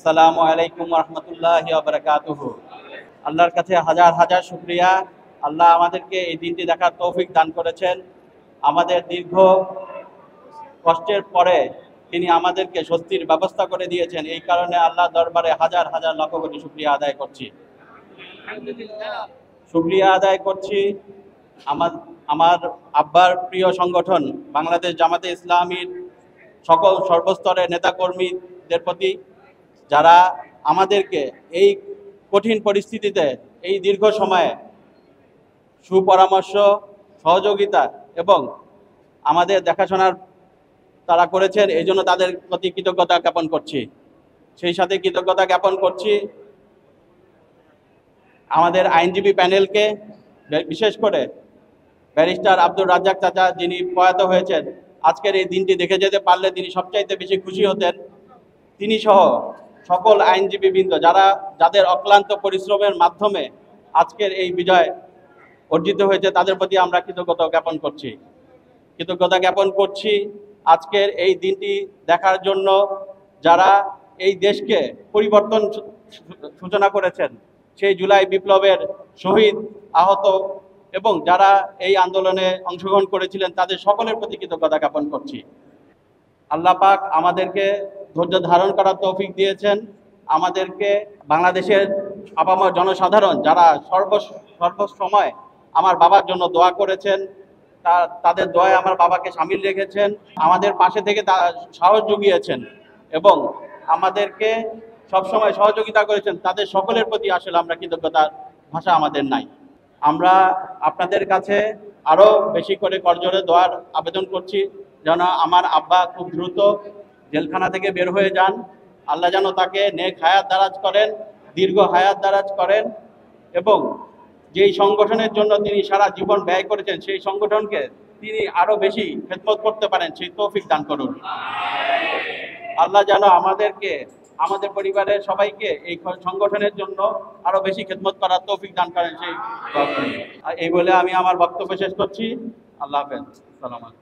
আসসালামু আলাইকুম রহমতুল্লাহি ওয়া বারাকাতুহু। আল্লাহর কাছে হাজার হাজার শুকরিয়া। আল্লাহ আমাদেরকে এই দিনটি দেখার তৌফিক দান করেছেন। আমাদের দীর্ঘ কষ্টের পরে তিনি আমাদেরকে স্বস্তির ব্যবস্থা করে দিয়েছেন। এই কারণে আল্লাহ দরবারে হাজার হাজার লক্ষ কোটি শুকরিয়া আদায় করছি। শুকরিয়া আদায় করছি আমার আমার আব্বার প্রিয় সংগঠন বাংলাদেশ জামাতে ইসলামীর সকল সর্বস্তরের নেতাকর্মীদের প্রতি, যারা আমাদেরকে এই কঠিন পরিস্থিতিতে এই দীর্ঘ সময়ে সুপরামর্শ, সহযোগিতা এবং আমাদের দেখাশোনার তারা করেছেন, এই জন্য তাদের প্রতি কৃতজ্ঞতা জ্ঞাপন করছি। সেই সাথে কৃতজ্ঞতা জ্ঞাপন করছি আমাদের আইনজীবী প্যানেলকে, বিশেষ করে ব্যারিস্টার আব্দুর রাজ্জাক চাচা, যিনি প্রয়াত হয়েছেন। আজকের এই দিনটি দেখে যেতে পারলে তিনি সবচাইতে বেশি খুশি হতেন। তিনি সহ সকল আইনজীবীবৃন্দ যাদের অক্লান্ত পরিশ্রমের মাধ্যমে আজকের এই বিজয় অর্জিত হয়েছে, তাদের প্রতি আমরা কৃতজ্ঞতা জ্ঞাপন করছি। আজকের এই দিনটি দেখার জন্য যারা এই দেশকে পরিবর্তন সূচনা করেছেন, সেই জুলাই বিপ্লবের শহীদ, আহত এবং যারা এই আন্দোলনে অংশগ্রহণ করেছিলেন, তাদের সকলের প্রতি কৃতজ্ঞতা জ্ঞাপন করছি। আল্লাহ পাক আমাদেরকে ধৈর্য ধারণ করার তৌফিক দিয়েছেন। আমাদেরকে বাংলাদেশের আপামর জনসাধারণ যারা সর্বসময় আমার বাবার জন্য দোয়া করেছেন, তাদের দোয়ায় আমার বাবাকে শামিল রেখেছেন, আমাদের পাশে থেকে সাহস জুগিয়েছেন এবং আমাদেরকে সবসময় সহযোগিতা করেছেন, তাদের সকলের প্রতি আসলে আমরা কৃতজ্ঞতার ভাষা আমাদের নাই। আমরা আপনাদের কাছে আরও বেশি করে করজোড়ে দোয়ার আবেদন করছি, যেন আমার আব্বা খুব দ্রুত জেলখানা থেকে বের হয়ে যান। আল্লাহ যেন তাকে নেক হায়াত দারাজ করেন, দীর্ঘ হায়াত দারাজ করেন এবং যেই সংগঠনের জন্য তিনি সারা জীবন ব্যয় করেছেন, সেই সংগঠনকে তিনি আরো বেশি খেদমত করতে পারেন, সেই তৌফিক দান করুন। আল্লাহ যেন আমাদেরকে, আমাদের পরিবারের সবাইকে এই সংগঠনের জন্য আরো বেশি খেদমত করার তৌফিক দান করেন, সেই এই বলে আমি আমার বক্তব্য শেষ করছি। আল্লাহ হাফেজ। আসসালামু আলাইকুম।